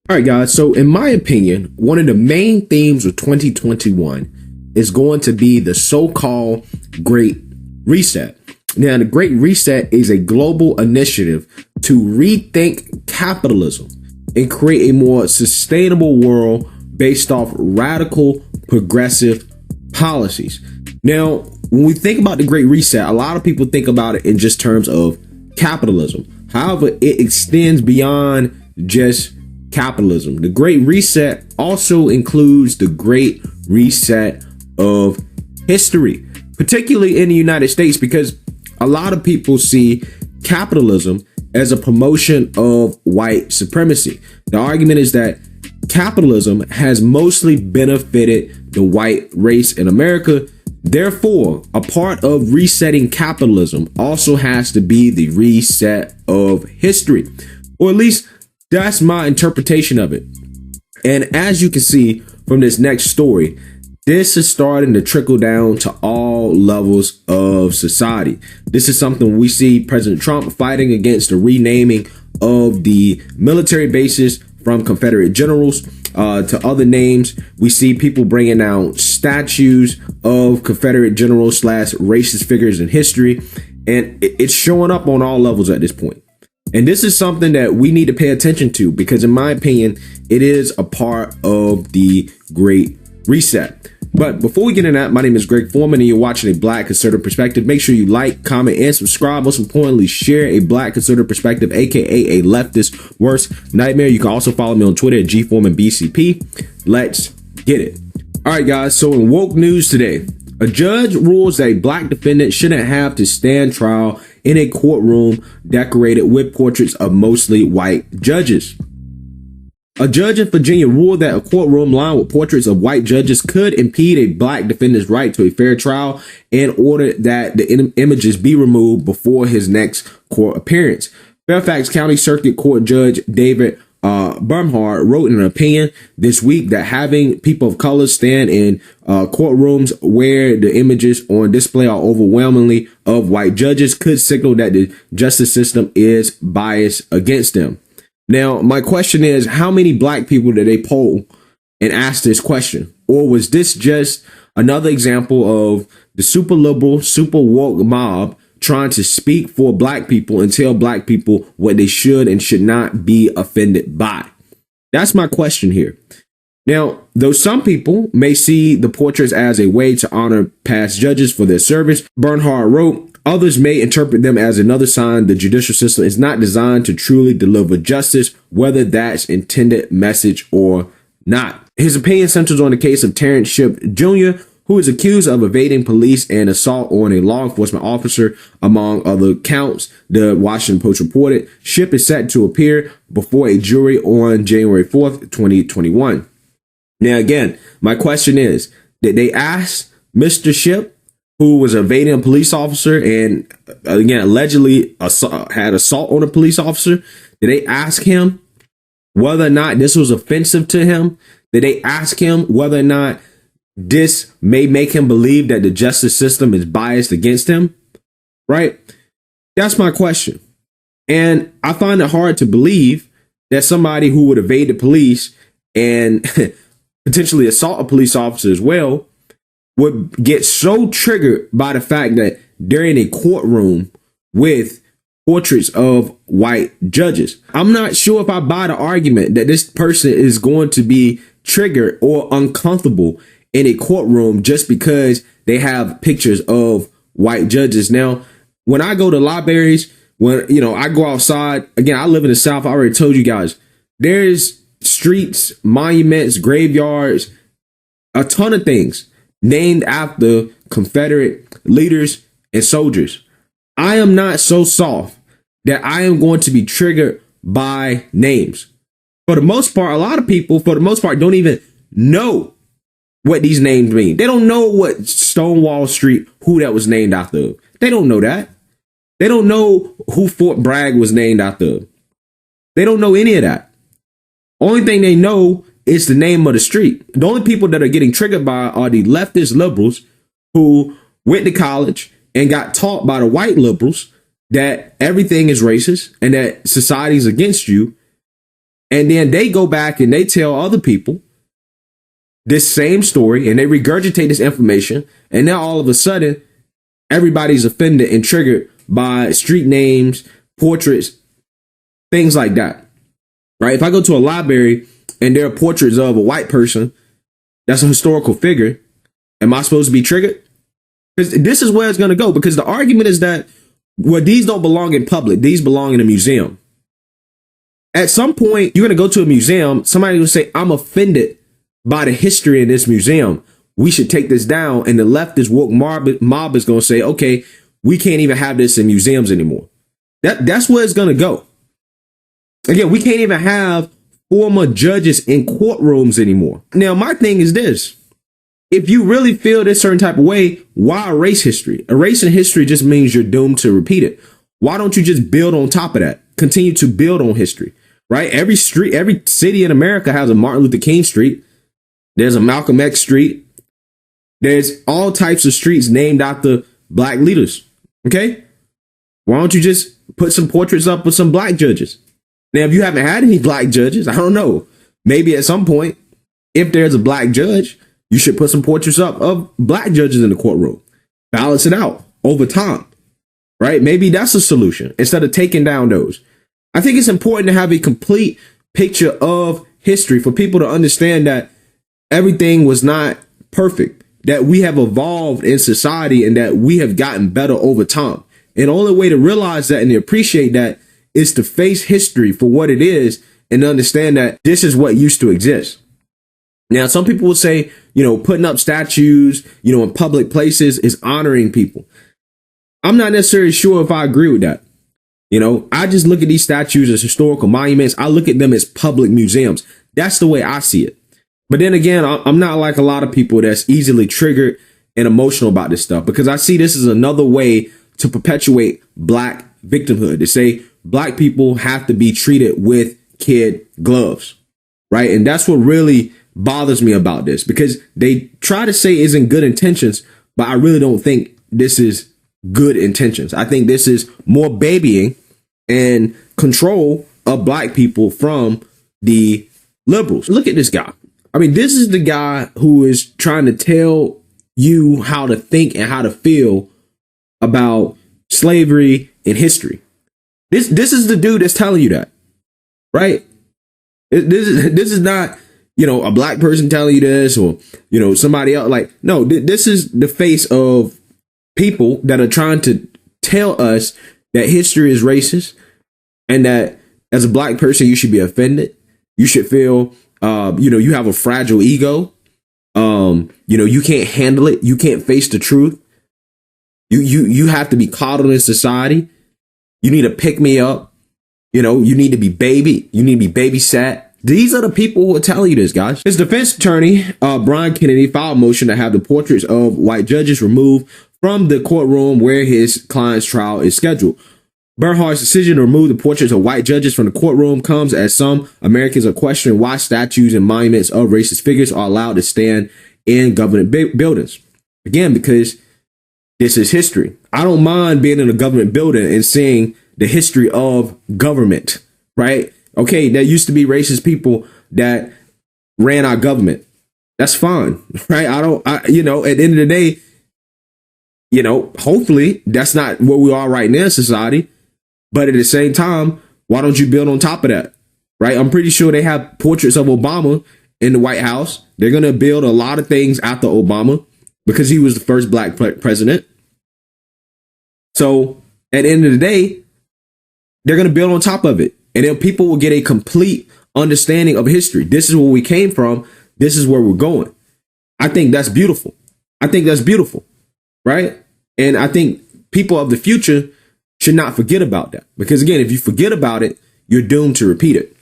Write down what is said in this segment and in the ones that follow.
All right, guys. So in my opinion, one of the main themes of 2021 is going to be the so-called Great Reset. Now, the Great Reset is a global initiative to rethink capitalism and create a more sustainable world based off radical progressive policies. Now, when we think about the Great Reset, a lot of people think about it in just terms of capitalism. However, it extends beyond just capitalism. The Great Reset also includes the Great Reset of history, particularly in the United States, because a lot of people see capitalism as a promotion of white supremacy. The argument is that capitalism has mostly benefited the white race in America. Therefore, a part of resetting capitalism also has to be the reset of history, or at least that's my interpretation of it. And as you can see from this next story, this is starting to trickle down to all levels of society. This is something we see President Trump fighting against the renaming of the military bases from Confederate generals to other names. We see people bringing out statues of Confederate generals / racist figures in history. And it's showing up on all levels at this point. And this is something that we need to pay attention to because, in my opinion, it is a part of the Great Reset. But before we get into that, my name is Greg Foreman and you're watching A Black Conservative Perspective. Make sure you like, comment, and subscribe. Most importantly, share A Black Conservative Perspective, aka a leftist worst nightmare. You can also follow me on Twitter at GForemanBCP. Let's get it. All right, guys. So in woke news today, a judge rules that a black defendant shouldn't have to stand trial in a courtroom decorated with portraits of mostly white judges. A judge in Virginia ruled that a courtroom lined with portraits of white judges could impede a black defendant's right to a fair trial and ordered that the images be removed before his next court appearance. Fairfax County Circuit Court Judge David Bernhardt wrote in an opinion this week that having people of color stand in courtrooms where the images on display are overwhelmingly of white judges could signal that the justice system is biased against them. Now, my question is, how many black people did they poll and ask this question? Or was this just another example of the super liberal, super woke mob trying to speak for black people and tell black people what they should and should not be offended by? That's my question here. Now, though some people may see the portraits as a way to honor past judges for their service, Bernhardt wrote, others may interpret them as another sign the judicial system is not designed to truly deliver justice, whether that's intended message or not. His opinion centers on the case of Terrence Shipp Jr., who is accused of evading police and assault on a law enforcement officer, among other counts. The Washington Post reported Shipp is set to appear before a jury on January 4th, 2021. Now, again, my question is, did they ask Mr. Shipp, who was evading a police officer and, again, allegedly had assault on a police officer, did they ask him whether or not this was offensive to him? Did they ask him whether or not this may make him believe that the justice system is biased against him? Right? That's my question. And I find it hard to believe that somebody who would evade the police and potentially assault a police officer as well would get so triggered by the fact that they're in a courtroom with portraits of white judges. I'm not sure if I buy the argument that this person is going to be triggered or uncomfortable in a courtroom just because they have pictures of white judges. Now, when I go to libraries, when, I go outside, again, I live in the South. I already told you guys, there's streets, monuments, graveyards, a ton of things named after Confederate leaders and soldiers. I am not so soft that I am going to be triggered by names. For the most part, a lot of people, don't even know what these names mean. They don't know what Stonewall Street, who that was named after. They don't know that. They don't know who Fort Bragg was named after. They don't know any of that. Only thing they know is the name of the street. The only people that are getting triggered by are the leftist liberals who went to college and got taught by the white liberals that everything is racist and that society is against you. And then they go back and they tell other people this same story and they regurgitate this information. And now all of a sudden, everybody's offended and triggered by street names, portraits, things like that. Right? If I go to a library and there are portraits of a white person that's a historical figure, am I supposed to be triggered? Because this is where it's going to go. Because the argument is that, well, these don't belong in public. These belong in a museum. At some point, you're going to go to a museum. Somebody will say, I'm offended by the history in this museum. We should take this down. And the leftist woke mob is going to say, OK, we can't even have this in museums anymore. That's where it's going to go. Again, we can't even have former judges in courtrooms anymore. Now, my thing is this. If you really feel this certain type of way, why erase history? Erasing history just means you're doomed to repeat it. Why don't you just build on top of that? Continue to build on history, right? Every street, every city in America has a Martin Luther King Street. There's a Malcolm X Street. There's all types of streets named after black leaders. Okay. Why don't you just put some portraits up with some black judges? Now, if you haven't had any black judges, I don't know. Maybe at some point, if there's a black judge, you should put some portraits up of black judges in the courtroom. Balance it out over time, right? Maybe that's a solution instead of taking down those. I think it's important to have a complete picture of history for people to understand that everything was not perfect, that we have evolved in society and that we have gotten better over time. And the only way to realize that and to appreciate that is to face history for what it is and understand that this is what used to exist. Now, some people will say, putting up statues, in public places is honoring people. I'm not necessarily sure if I agree with that. I just look at these statues as historical monuments. I look at them as public museums. That's the way I see it. But then again, I'm not like a lot of people that's easily triggered and emotional about this stuff, because I see this as another way to perpetuate black victimhood, to say black people have to be treated with kid gloves. Right. And that's what really bothers me about this, because they try to say it's in good intentions, but I really don't think this is good intentions. I think this is more babying and control of black people from the liberals. Look at this guy. I mean, this is the guy who is trying to tell you how to think and how to feel about slavery and history. This is the dude that's telling you that, right? This is not, a black person telling you this, or, somebody else. Like, no, this is the face of people that are trying to tell us that history is racist and that as a black person, you should be offended. You should feel, you have a fragile ego. You can't handle it. You can't face the truth. You have to be coddled in society. You need to pick me up. You need to be baby. You need to be babysat. These are the people who are telling you this, guys. His defense attorney, Brian Kennedy, filed a motion to have the portraits of white judges removed from the courtroom where his client's trial is scheduled. Bernhard's decision to remove the portraits of white judges from the courtroom comes as some Americans are questioning why statues and monuments of racist figures are allowed to stand in government buildings. Again, because this is history. I don't mind being in a government building and seeing the history of government, right? Okay, there used to be racist people that ran our government. That's fine, right? At the end of the day, hopefully that's not where we are right now in society. But at the same time, why don't you build on top of that, right? I'm pretty sure they have portraits of Obama in the White House. They're going to build a lot of things after Obama because he was the first black president. So at the end of the day, they're going to build on top of it. And then people will get a complete understanding of history. This is where we came from. This is where we're going. I think that's beautiful. Right? And I think people of the future should not forget about that. Because again, if you forget about it, you're doomed to repeat it.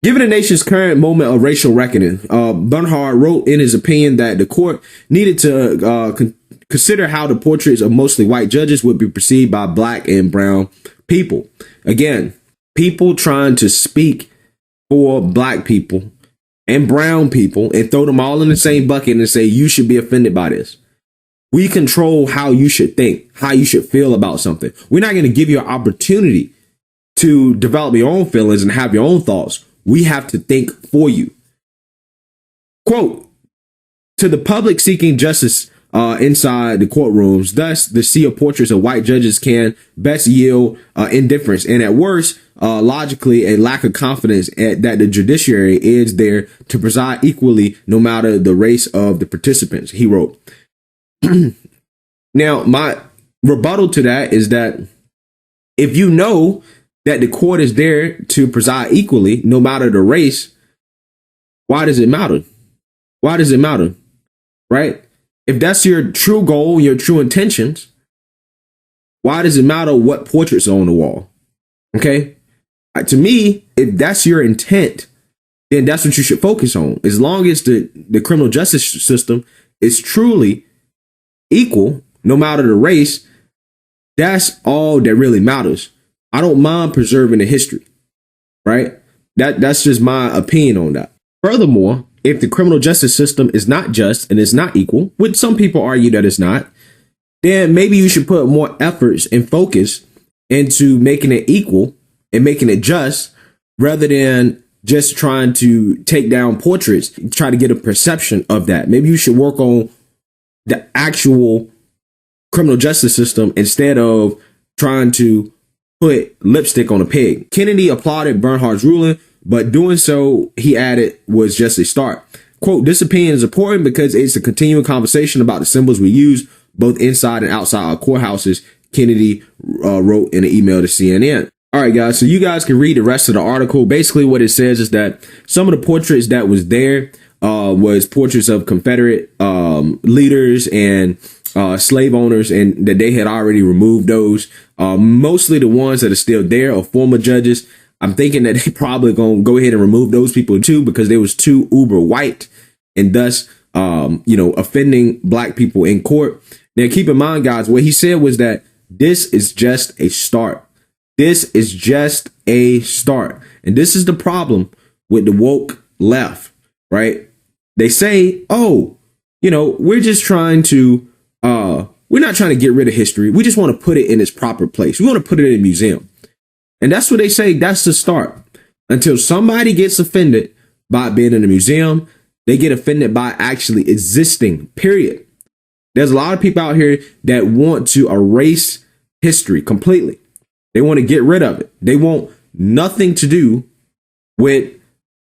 Given the nation's current moment of racial reckoning, Bernhard wrote in his opinion that the court needed to consider how the portraits of mostly white judges would be perceived by black and brown people. Again, people trying to speak for black people and brown people and throw them all in the same bucket and say, you should be offended by this. We control how you should think, how you should feel about something. We're not going to give you an opportunity to develop your own feelings and have your own thoughts. We have to think for you. Quote, to the public seeking justice inside the courtrooms, thus the sea of portraits of white judges can best yield indifference and at worst, logically, a lack of confidence that the judiciary is there to preside equally no matter the race of the participants, he wrote. Now, my rebuttal to that is that if you know that the court is there to preside equally no matter the race, why does it matter? Why does it matter? Right? If that's your true goal, your true intentions, why does it matter what portraits are on the wall? Okay. To me, if that's your intent, then that's what you should focus on. As long as the criminal justice system is truly equal, no matter the race, that's all that really matters. I don't mind preserving the history, right? That's just my opinion on that. Furthermore, if the criminal justice system is not just and it's not equal, which some people argue that it's not, then maybe you should put more efforts and focus into making it equal and making it just rather than just trying to take down portraits, try to get a perception of that. Maybe you should work on the actual criminal justice system instead of trying to put lipstick on a pig. Kennedy applauded Bernhardt's ruling, but doing so, he added, was just a start. Quote, this opinion is important because it's a continuing conversation about the symbols we use both inside and outside our courthouses, Kennedy wrote in an email to CNN. All right, guys, so you guys can read the rest of the article. Basically, what it says is that some of the portraits that was there was portraits of Confederate leaders and slave owners, and that they had already removed those. Mostly the ones that are still there are former judges. I'm thinking that they probably gonna go ahead and remove those people too, because they was too uber white and thus, offending black people in court. Now, keep in mind, guys, what he said was that this is just a start. This is just a start. And this is the problem with the woke left, right? They say, we're just trying to, we're not trying to get rid of history. We just want to put it in its proper place. We want to put it in a museum. And that's what they say. That's the start. Until somebody gets offended by being in a museum, they get offended by actually existing, period. There's a lot of people out here that want to erase history completely. They want to get rid of it. They want nothing to do with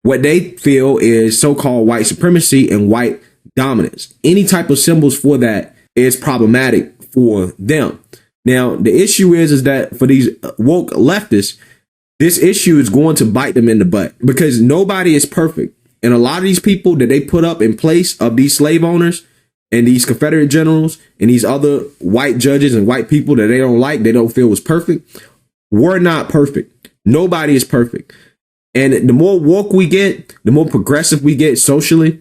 what they feel is so-called white supremacy and white dominance. Any type of symbols for that is problematic for them. Now, the issue is that for these woke leftists, this issue is going to bite them in the butt because nobody is perfect. And a lot of these people that they put up in place of these slave owners and these Confederate generals and these other white judges and white people that they don't like, they don't feel was perfect, were not perfect. Nobody is perfect. And the more woke we get, the more progressive we get socially,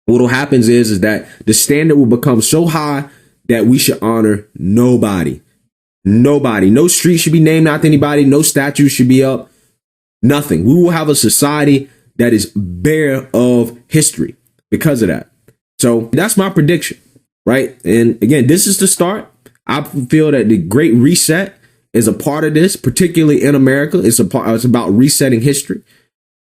what will happen is that the standard will become so high that we should honor nobody. Nobody. No street should be named after anybody. No statue should be up. Nothing. We will have a society that is bare of history because of that. So that's my prediction, right? And again, this is the start. I feel that the Great Reset is a part of this, particularly in America. It's about resetting history,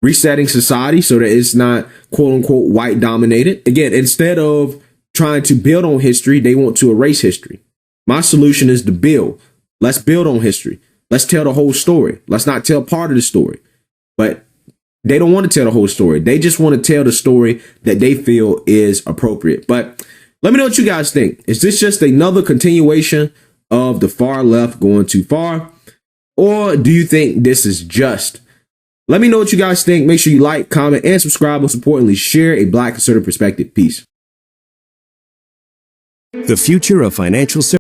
resetting society so that it's not quote unquote white dominated. Again, instead of trying to build on history, they want to erase history. My solution is to build. Let's build on history. Let's tell the whole story. Let's not tell part of the story. But they don't want to tell the whole story. They just want to tell the story that they feel is appropriate. But let me know what you guys think. Is this just another continuation of the far left going too far? Or do you think this is just? Let me know what you guys think. Make sure you like, comment, and subscribe. Most importantly, share a Black conservative perspective. Peace. The future of financial services.